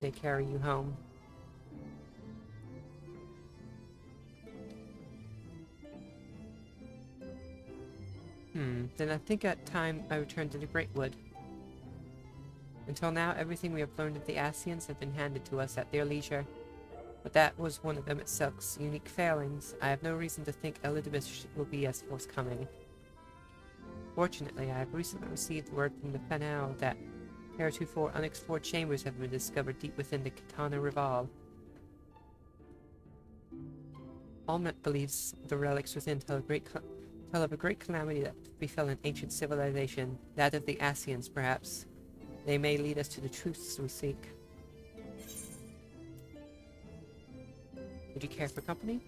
they carry you home. Then I think at time I return to the Great Wood. Until now, everything we have learned of the Ascians have been handed to us at their leisure. But that was one of them itself's unique failings. I have no reason to think Elizabeth will be as forthcoming. Fortunately, I have recently received word from the Fanal that heretofore unexplored chambers have been discovered deep within the Katana Revolve. Almet believes the relics within tell of a great calamity that befell an ancient civilization, that of the Ascians, perhaps. They may lead us to the truths we seek. Would you care for company?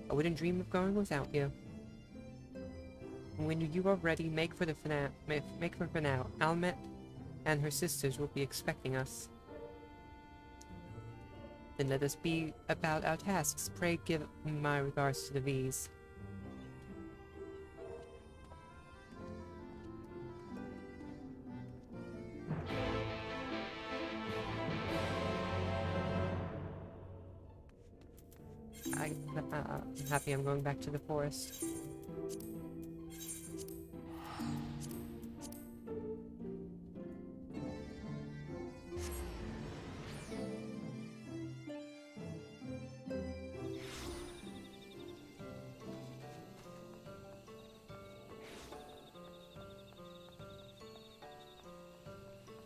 I wouldn't dream of going without you. When you are ready, make for Fanal. Almet and her sisters will be expecting us. Then let us be about our tasks. Pray give my regards to the V's. I'm happy I'm going back to the forest.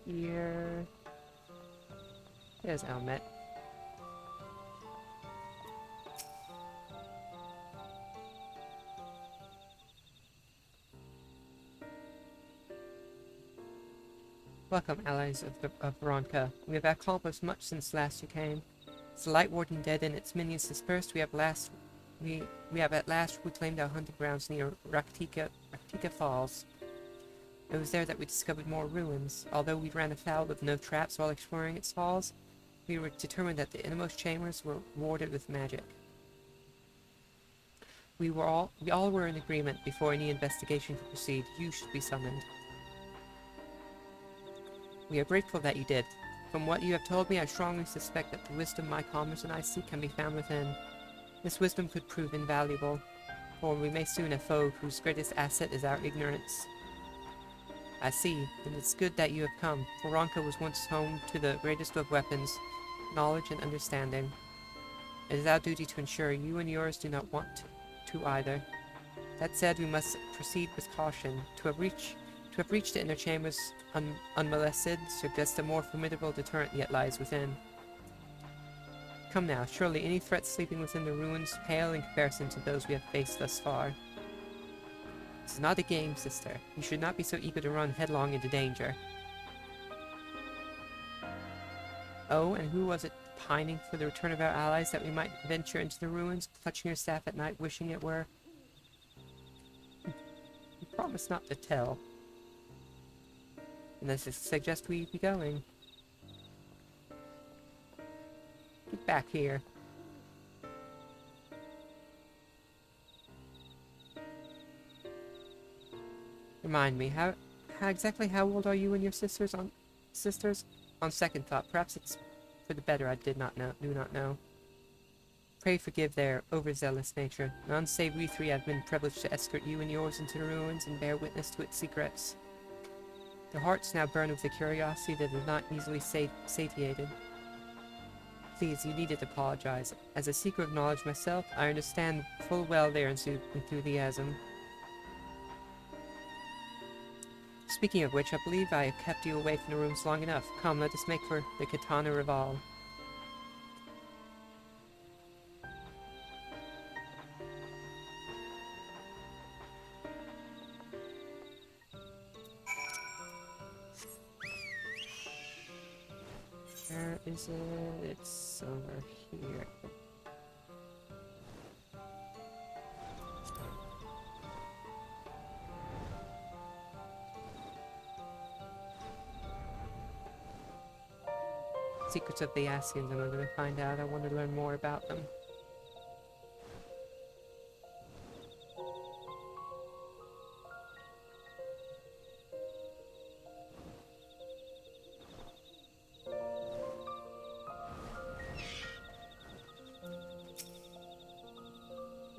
Here... There's Almet. Welcome, allies of Veronica. We have accomplished much since last you came. With the Light Warden dead and its minions dispersed, we have at last reclaimed our hunting grounds near Raktika Falls. It was there that we discovered more ruins. Although we ran afoul of no traps while exploring its halls, we were determined that the innermost chambers were warded with magic. We all were in agreement before any investigation could proceed. You should be summoned. We are grateful that you did. From what you have told me, I strongly suspect that the wisdom my comrades and I seek can be found within. This wisdom could prove invaluable, for we may soon have foe whose greatest asset is our ignorance. I see, and it's good that you have come. Veronica was once home to the greatest of weapons, knowledge and understanding. It is our duty to ensure you and yours do not want to either. That said, we must proceed with caution. To have reached the inner chambers unmolested suggests a more formidable deterrent yet lies within. Come now, surely any threats sleeping within the ruins pale in comparison to those we have faced thus far. This is not a game, sister. You should not be so eager to run headlong into danger. Oh, and who was it pining for the return of our allies that we might venture into the ruins, clutching your staff at night, wishing it were? You promised not to tell. And I suggest we be going. Get back here. Remind me, how exactly how old are you and your sisters? On second thought, perhaps it's for the better I do not know. Pray forgive their overzealous nature. None save we three have been privileged to escort you and yours into the ruins and bear witness to its secrets. Their hearts now burn with a curiosity that is not easily satiated. Please, you needn't apologize. As a seeker of knowledge myself, I understand full well their enthusiasm. Speaking of which, I believe I have kept you away from the rooms long enough. Come, let us make for the Katana Revolve. Where is it? It's over here. Secrets of the Ascians, I'm going to find out. I want to learn more about them.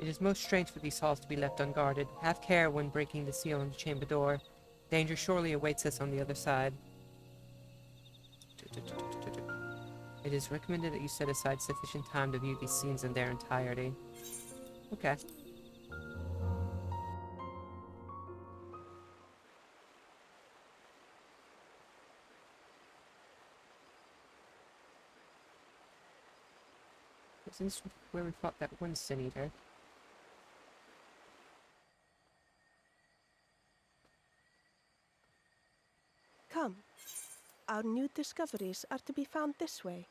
It is most strange for these halls to be left unguarded. Have care when breaking the seal on the chamber door. Danger surely awaits us on the other side. It is recommended that you set aside sufficient time to view these scenes in their entirety. Okay. Isn't this where we fought that one Sin Eater? Come. Our new discoveries are to be found this way.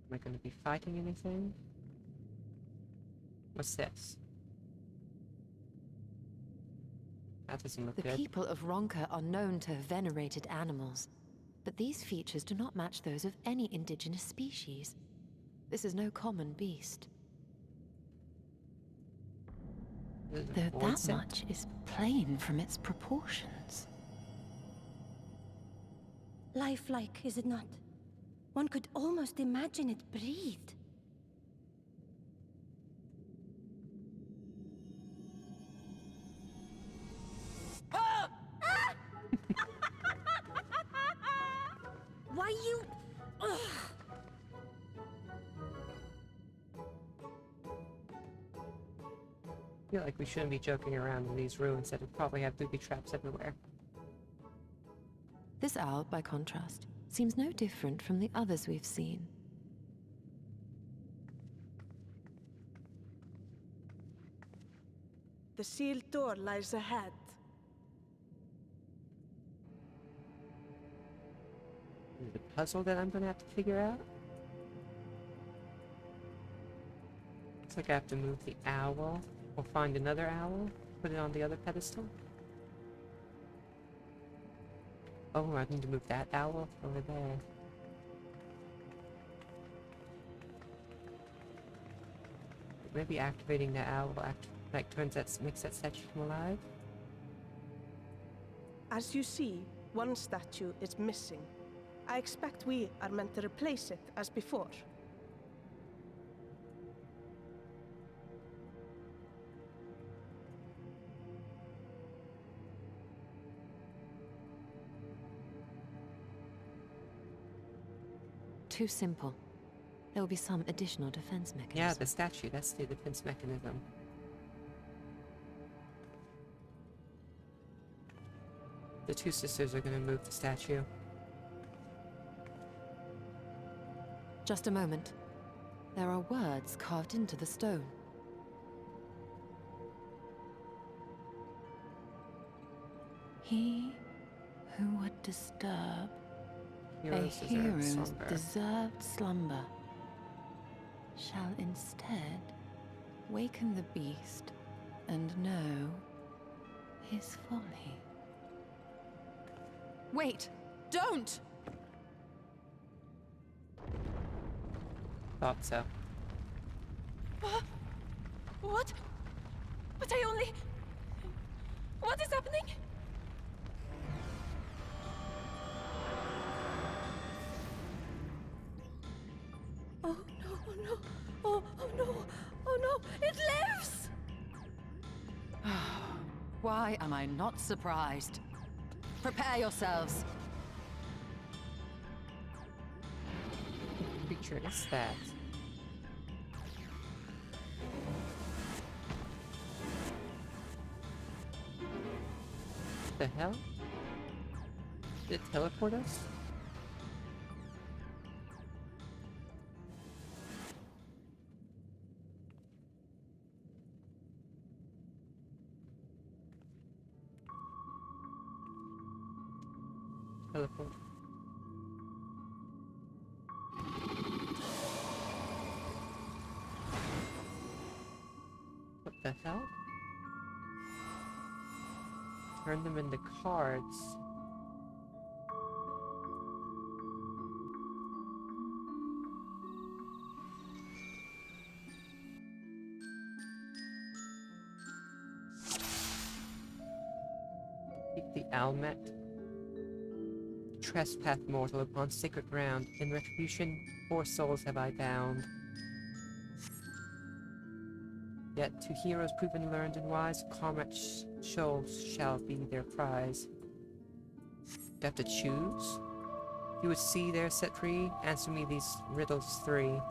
Am I going to be fighting anything? What's this? That doesn't look The good. people of Ronka are known to have venerated animals, but these features do not match those of any indigenous species. This is no common beast. Though that much is plain from its proportions. Lifelike, is it not? One could almost imagine it breathed. Why you... Ugh. I feel like we shouldn't be joking around in these ruins that would probably have booby traps everywhere. This owl, by contrast, seems no different from the others we've seen. The sealed door lies ahead. Is it a puzzle that I'm gonna have to figure out? Looks like I have to move the owl, or find another owl, put it on the other pedestal. Oh, I need to move that owl over there. Maybe activating the owl makes that statue come alive? As you see, one statue is missing. I expect we are meant to replace it as before. Too simple. There will be some additional defense mechanism. Yeah, the statue, that's the defense mechanism. The two sisters are gonna move the statue. Just a moment. There are words carved into the stone. He who would disturb a hero's deserved slumber shall instead waken the beast and know his folly. Wait! Don't! Thought so. What? But I only... What is happening? Oh no, oh no, oh no, oh no, it lives! Why am I not surprised? Prepare yourselves. What creature is that? The hell? Did it teleport us? Teleport. What the hell? Turn them into cards. the Almet. Trespass mortal upon sacred ground. In retribution, 4 souls have I bound. Yet to heroes proven learned and wise, comrade souls shall be their prize. Do I have to choose? You would see there set free? Answer me these riddles 3.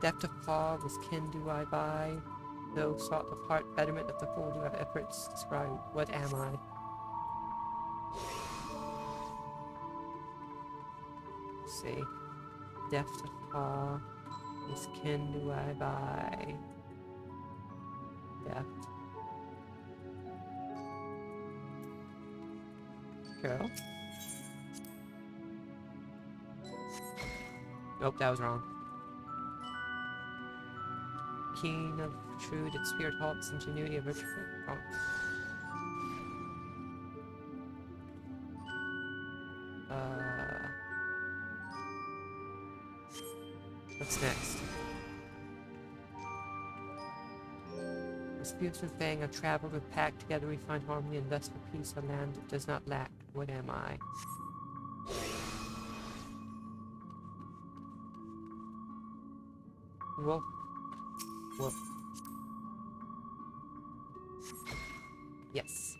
Depth of paw with kin do I buy, though sought of heart betterment of the fool do have efforts describe. What am I? Let's see. Depth of paw with kin do I buy. Depth. Girl. Nope, that was wrong. Keen of shrewd, its spirit halts, ingenuity of ritual. Wrong. What's next? Disputes with Fang, a traveler with pack. Together we find harmony and thus for peace a land does not lack. What am I? Wolf. Wolf. Yes.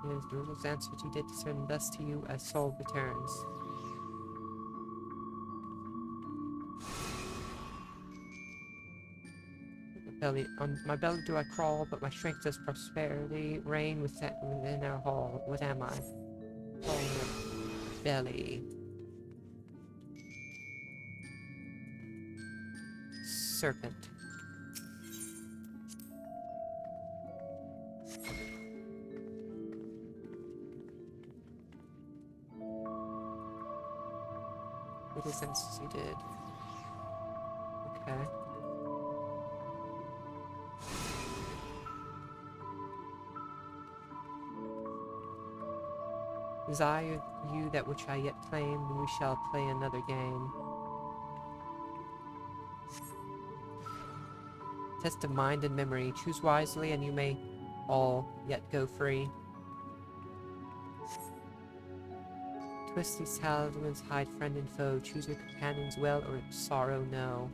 Yes, the rules answered you did discern, thus to you a soul returns. Belly, on my belly do I crawl, but my strength does prosperity reign within our hall. What am I? Belly. Serpent. What is this you did? Okay. Desire you that which I yet claim, and we shall play another game. Test of mind and memory. Choose wisely, and you may all yet go free. Twist these talismans, hide friend and foe. Choose your companions well, or sorrow no.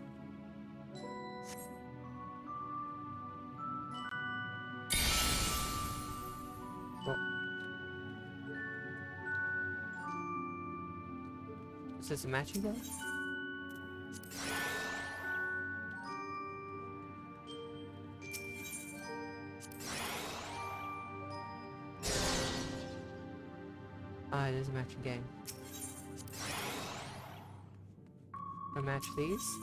Is this a matching game? Ah, it is a matching game. I'll match these.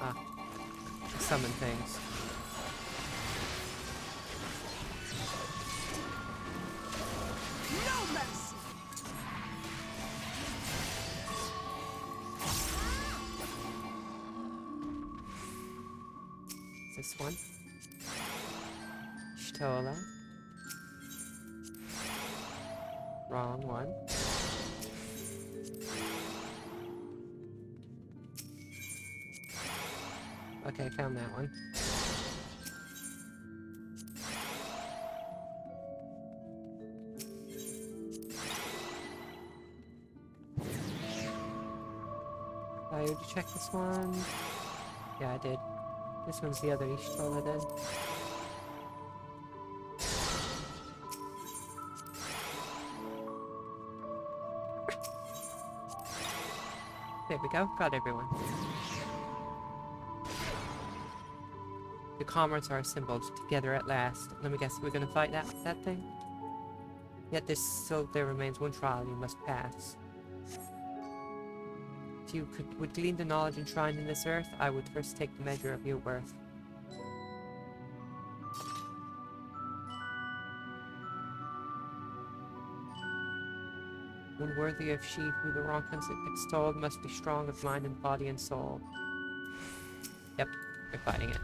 Ah, summon things. This one. Shtola. Wrong one. Okay, found that one. Did you check this one? Yeah, I did. This one's the other Ishtola then. There we go, got everyone. The comrades are assembled together at last. Let me guess, we're gonna fight that thing? Yet there remains one trial you must pass. If you would glean the knowledge enshrined in this earth, I would first take the measure of your worth. One worthy of she who the wrong comes extolled must be strong of mind and body and soul. Yep, we're fighting it.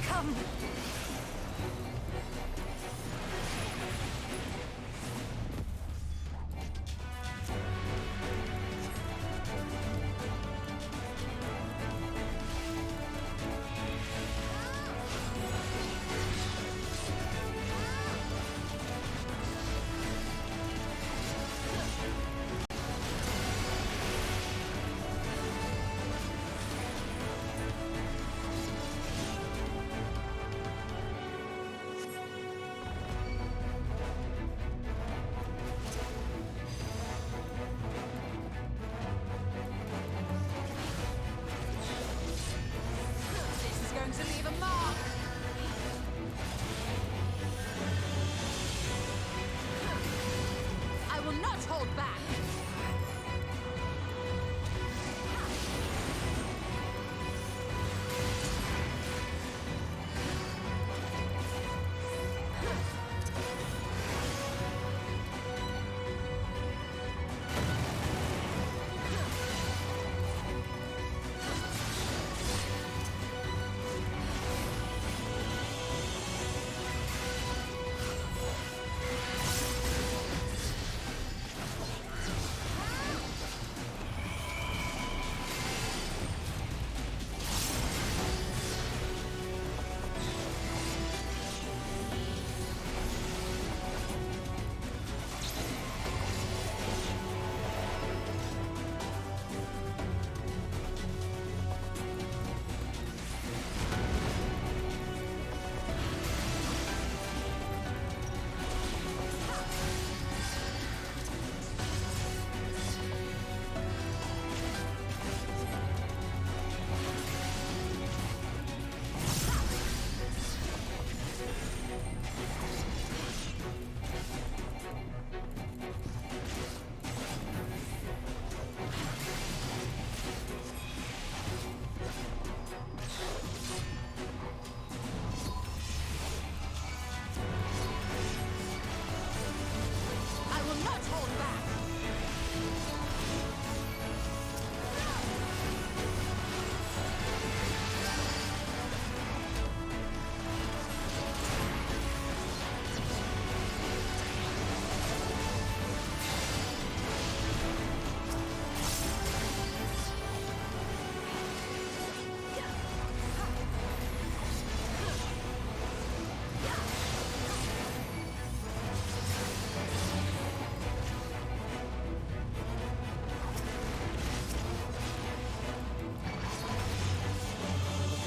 Come! To leave a mark. I will not hold back.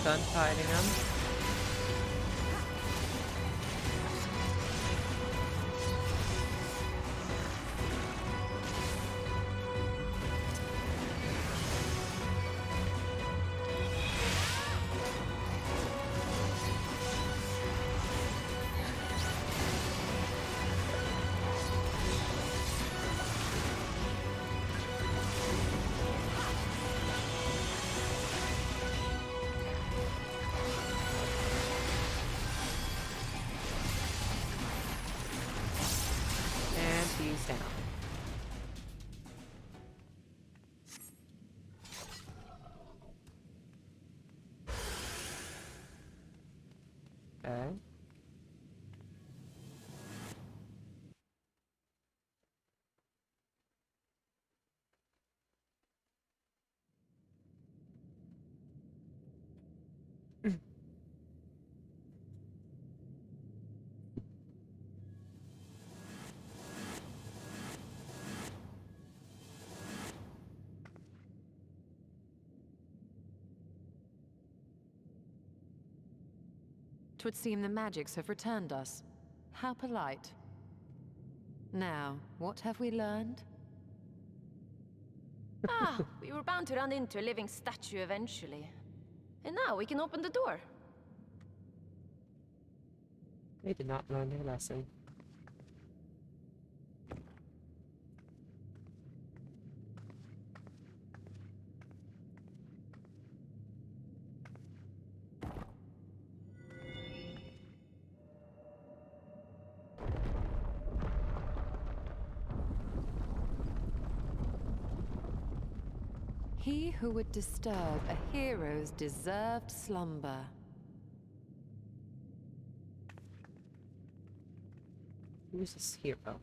Done fighting them. He's down. Okay. Twould seem the magics have returned us. How polite. Now, what have we learned? We were bound to run into a living statue eventually. And now we can open the door. They did not learn their lesson. He who would disturb a hero's deserved slumber. Who's this hero?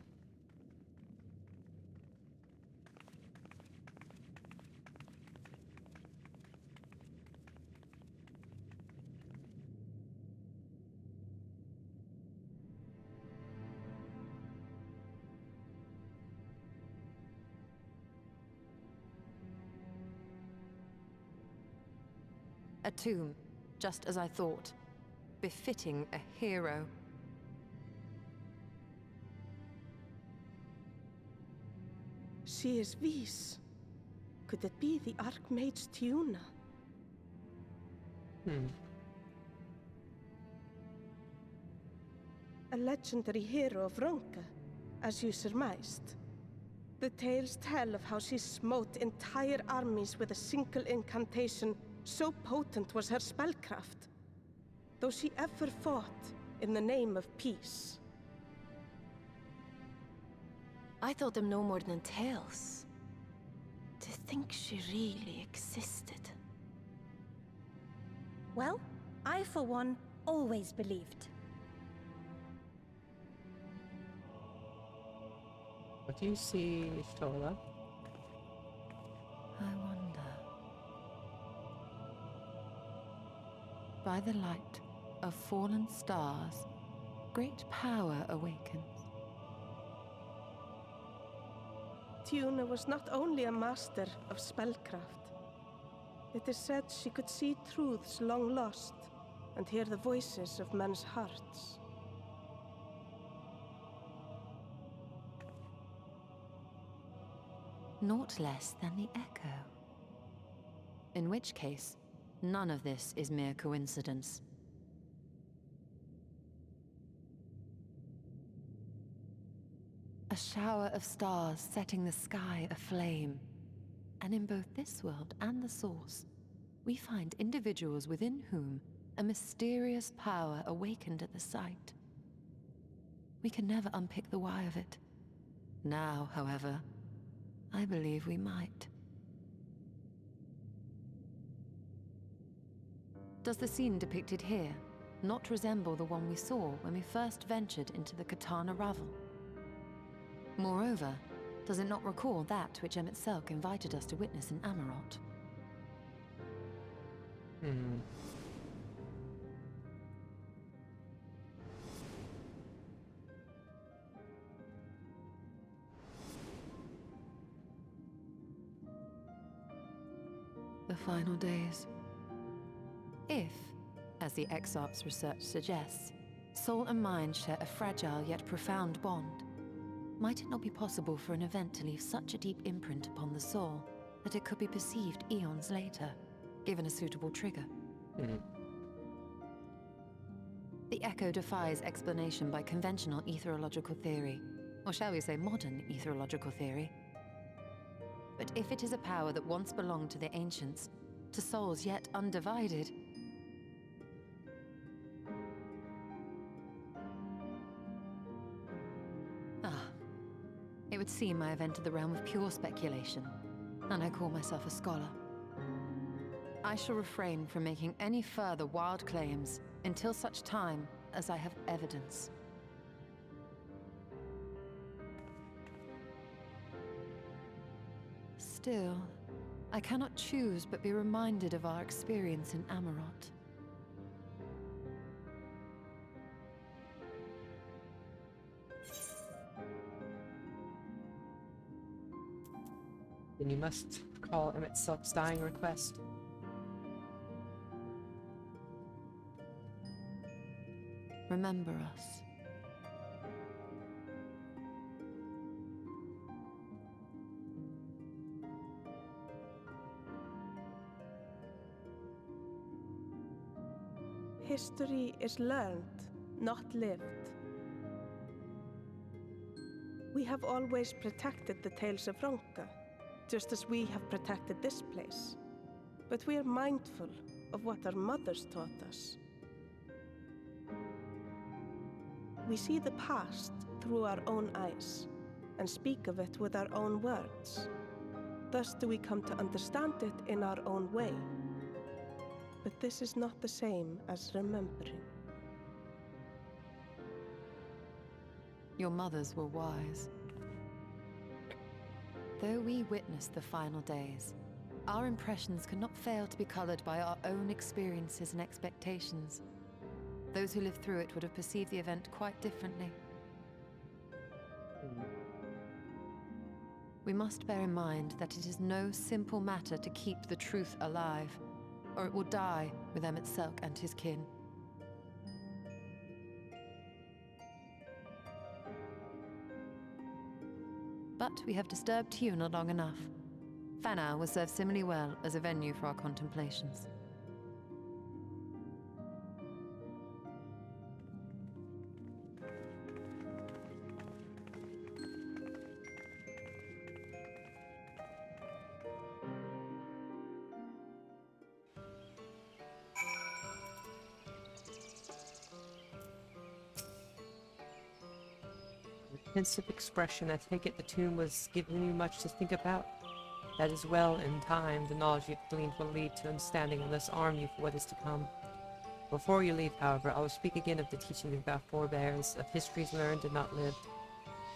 A tomb, just as I thought. Befitting a hero. She is Vis. Could it be the Archmage Tiuna? A legendary hero of Ronka, as you surmised. The tales tell of how she smote entire armies with a single incantation, so potent was her spellcraft. Though she ever fought in the name of peace. I thought them no more than tales. To think she really existed. Well, I for one always believed. What do you see, Stola? I wonder. By the light of fallen stars, great power awakens. Tiuna was not only a master of spellcraft. It is said she could see truths long lost and hear the voices of men's hearts. Naught less than the echo. In which case, none of this is mere coincidence. A shower of stars setting the sky aflame. And in both this world and the Source, we find individuals within whom a mysterious power awakened at the sight. We can never unpick the why of it. Now, however, I believe we might. Does the scene depicted here not resemble the one we saw when we first ventured into the Katana Ravel? Moreover, does it not recall that which Emmett Selk invited us to witness in Amarot? The final days. If, as the Exarch's research suggests, soul and mind share a fragile yet profound bond, might it not be possible for an event to leave such a deep imprint upon the soul that it could be perceived eons later, given a suitable trigger? The echo defies explanation by conventional etherological theory, or shall we say modern etherological theory. But if it is a power that once belonged to the ancients, to souls yet undivided, it would seem I have entered the realm of pure speculation, and I call myself a scholar. I shall refrain from making any further wild claims until such time as I have evidence. Still, I cannot choose but be reminded of our experience in Amarot. Then you must call Emmett Selk's dying request. Remember us. History is learned, not lived. We have always protected the tales of Ronka, just as we have protected this place. But we are mindful of what our mothers taught us. We see the past through our own eyes, and speak of it with our own words. Thus do we come to understand it in our own way. But this is not the same as remembering. Your mothers were wise. Though we witnessed the final days, our impressions cannot fail to be colored by our own experiences and expectations. Those who lived through it would have perceived the event quite differently. We must bear in mind that it is no simple matter to keep the truth alive, or it will die with Emmett Selk and his kin. But we have disturbed Tuna long enough. Fanau will serve similarly well as a venue for our contemplations. Pensive expression, I take it the tomb was giving you much to think about. That is well, in time, the knowledge you've gleaned will lead to understanding and thus arm you for what is to come. Before you leave, however, I will speak again of the teaching of our forebears, of histories learned and not lived.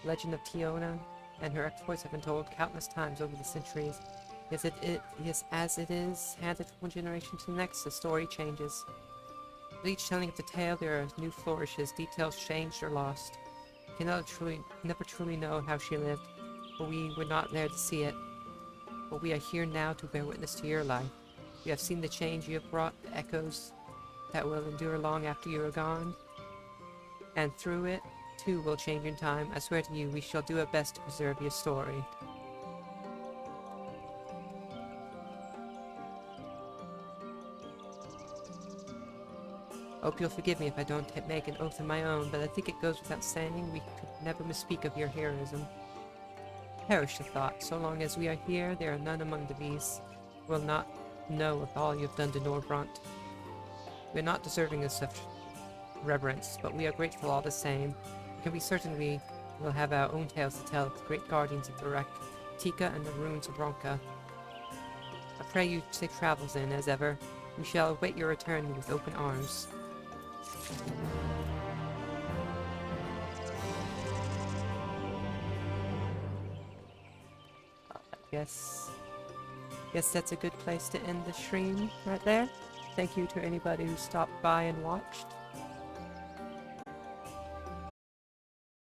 The legend of Tiona and her exploits have been told countless times over the centuries. Yes, as it is handed from one generation to the next, the story changes. With each telling of the tale, there are new flourishes, details changed or lost. We never truly know how she lived, for we were not there to see it. But we are here now to bear witness to your life. We have seen the change you have brought, the echoes that will endure long after you are gone. And through it, too, will change in time. I swear to you, we shall do our best to preserve your story. Hope you'll forgive me if I don't make an oath of my own, but I think it goes without saying we could never misspeak of your heroism. Perish the thought, so long as we are here, there are none among the beasts who will not know of all you have done to Norbront. We are not deserving of such reverence, but we are grateful all the same. You can be certain we will have our own tales to tell of the great guardians of the wreck, Tika and the ruins of Ronka. I pray you safe travels in, as ever. We shall await your return with open arms. Guess that's a good place to end the stream right there. Thank you to anybody who stopped by and watched.